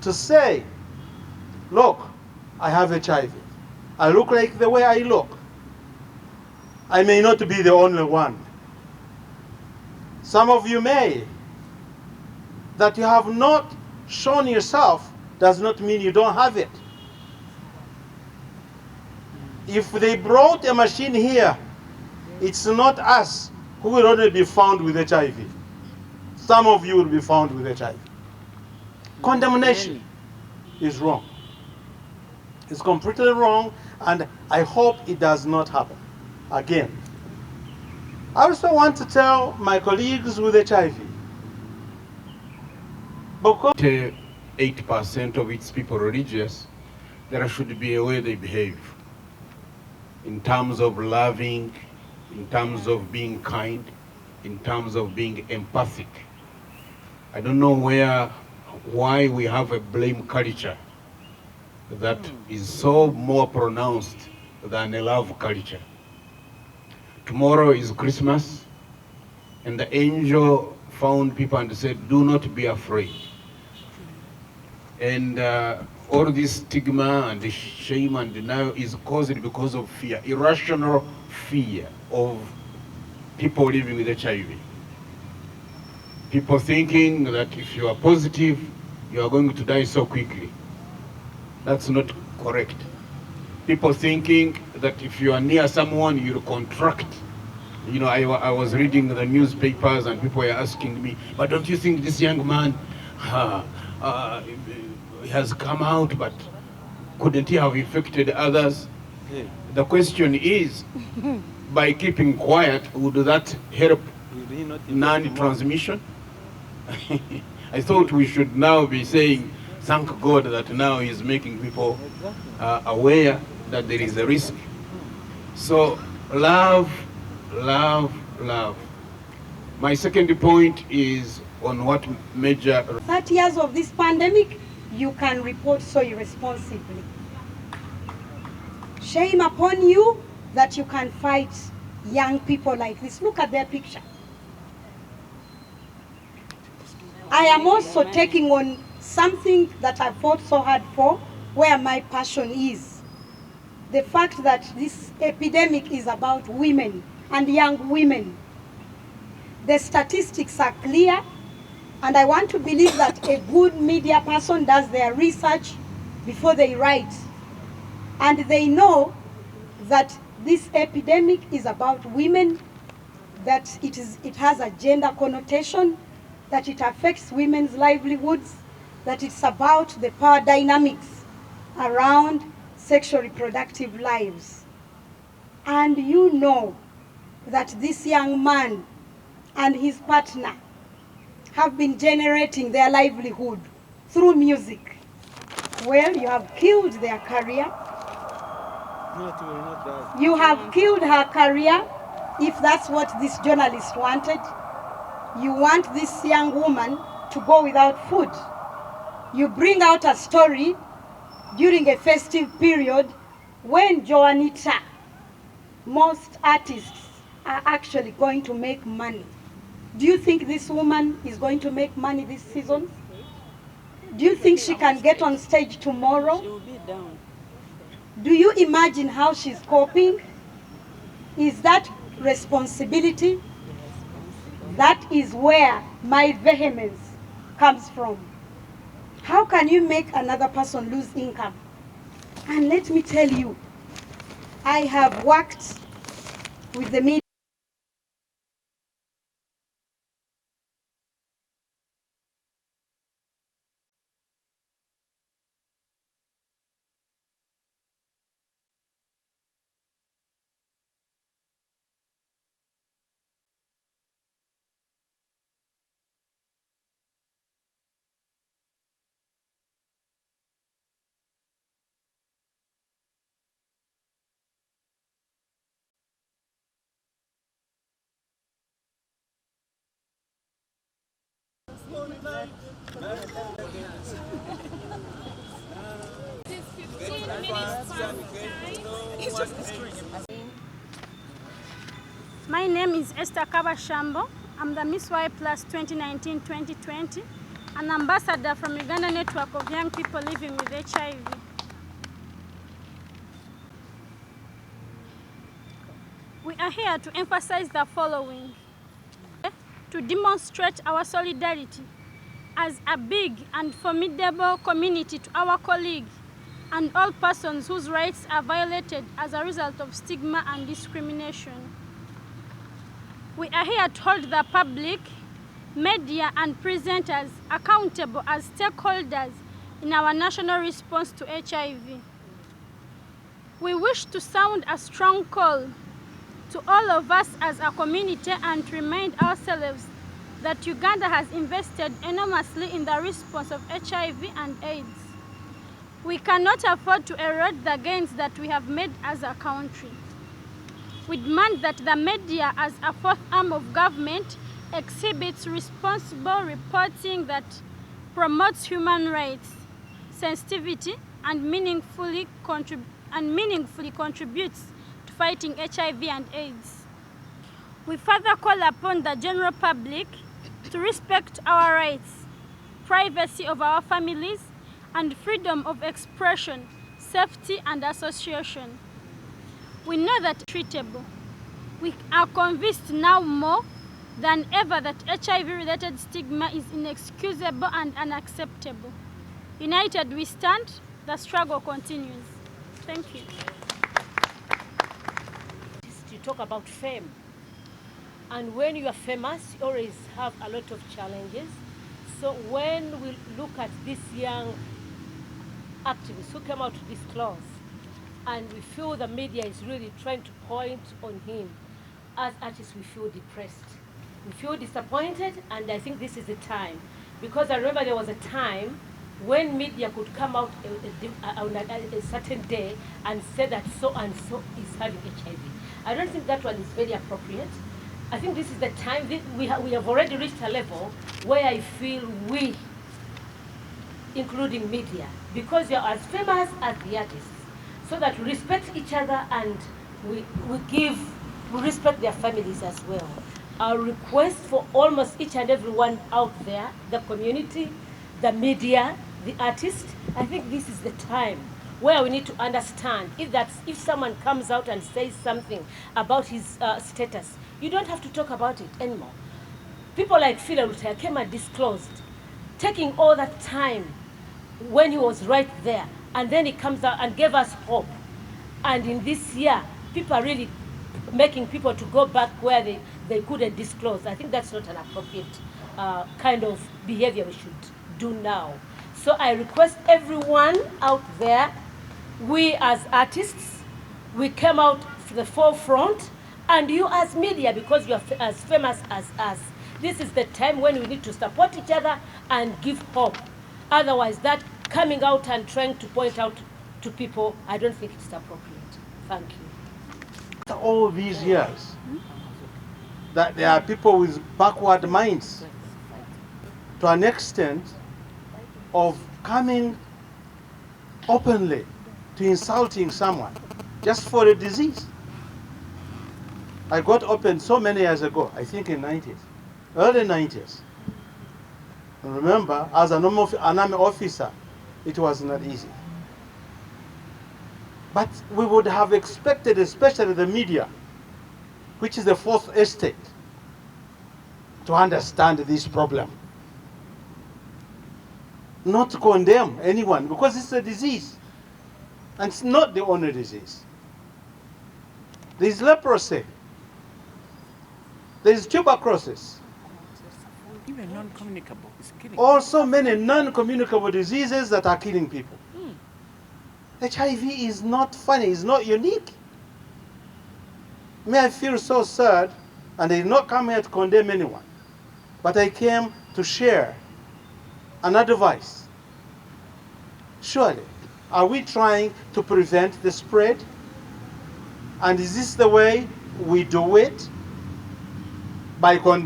to say, look, I have HIV. I look like the way I look. I may not be the only one. Some of you may. That you have not shown yourself does not mean you don't have it. If they brought a machine here, it's not us who will only be found with HIV. Some of you will be found with HIV. Condemnation is wrong. It's completely wrong, and I hope it does not happen again. I also want to tell my colleagues with HIV, because 8% of its people religious, there should be a way they behave in terms of loving, in terms of being kind, in terms of being empathic. I don't know why we have a blame culture that is so more pronounced than a love culture. Tomorrow is Christmas, and the angel found people and said, do not be afraid. And all this stigma and the shame and denial is caused because of fear, irrational fear of people living with HIV. People thinking that if you are positive, you are going to die so quickly. That's not correct. People thinking that if you are near someone, you'll contract. You know, I was reading the newspapers and people were asking me, but don't you think this young man has come out, but couldn't he have infected others? Yeah. The question is, by keeping quiet, would that help non-transmission? I thought we should now be saying, thank God that now he's making people aware that there is a risk. So love, love, love. My second point is on what Major... 30 years of this pandemic, you can report so irresponsibly. Shame upon you that you can fight young people like this. Look at their picture. I am also taking on something that I fought so hard for, where my passion is. The fact that this epidemic is about women and young women. The statistics are clear, and I want to believe that a good media person does their research before they write. And they know that this epidemic is about women, that it has a gender connotation, that it affects women's livelihoods, that it's about the power dynamics around sexual reproductive lives. And you know that this young man and his partner have been generating their livelihood through music. Well, you have killed their career. You have killed her career, if that's what this journalist wanted. You want this young woman to go without food. You bring out a story during a festive period when Joanita, most artists are actually going to make money. Do you think this woman is going to make money this season? Do you think she can get on stage tomorrow? She will be down. Do you imagine how she's coping? Is that responsibility? That is where my vehemence comes from. How can you make another person lose income? And let me tell you, I have worked with the media. My name is Esther Kabashambo. I'm the Miss Y Plus 2019-2020. an ambassador from Uganda Network of Young People Living with HIV. We are here to emphasize the following: to demonstrate our solidarity as a big and formidable community to our colleagues and all persons whose rights are violated as a result of stigma and discrimination. We are here to hold the public, media and presenters accountable as stakeholders in our national response to HIV. We wish to sound a strong call to all of us as a community and to remind ourselves that Uganda has invested enormously in the response of HIV and AIDS. We cannot afford to erode the gains that we have made as a country. We demand that the media, as a fourth arm of government, exhibits responsible reporting that promotes human rights, sensitivity, and meaningfully contributes to fighting HIV and AIDS. We further call upon the general public to respect our rights, privacy of our families, and freedom of expression, safety, and association. We know that treatable. We are convinced now more than ever that HIV-related stigma is inexcusable and unacceptable. United we stand, the struggle continues. Thank you. You talk about fame. And when you are famous, you always have a lot of challenges. So when we look at this young activist who came out to disclose, and we feel the media is really trying to point on him, as artists we feel depressed. We feel disappointed, and I think this is the time. Because I remember there was a time when media could come out on a certain day and say that so-and-so is having HIV. I don't think that one is very appropriate. I think this is the time that we have already reached a level where I feel we, including media, because you're as famous as the artists, so that we respect each other and we respect their families as well. Our request for almost each and everyone out there, the community, the media, the artists, I think this is the time where we need to understand if someone comes out and says something about his status, you don't have to talk about it anymore. People like Phil Rutaya came and disclosed, taking all that time when he was right there, and then he comes out and gave us hope. And in this year, people are really making people to go back where they couldn't disclose. I think that's not an appropriate kind of behavior we should do now. So I request everyone out there, we as artists, we came out to the forefront, and you as media, because you are as famous as us, this is the time when we need to support each other and give hope. Otherwise, that coming out and trying to point out to people, I don't think it's appropriate. Thank you. All these years, that there are people with backward minds to an extent of coming openly to insulting someone just for a disease. I got open so many years ago, I think in 90s, early 90s. And remember, as an army officer, it was not easy. But we would have expected, especially the media, which is the fourth estate, to understand this problem. Not to condemn anyone, because it's a disease. And it's not the only disease. There's leprosy. There's tuberculosis. Even non-communicable is killing. Also many non-communicable diseases that are killing people. HIV is not funny, it's not unique. May I feel so sad, and I did not come here to condemn anyone, but I came to share an advice. Surely, are we trying to prevent the spread? And is this the way we do it? By condemning?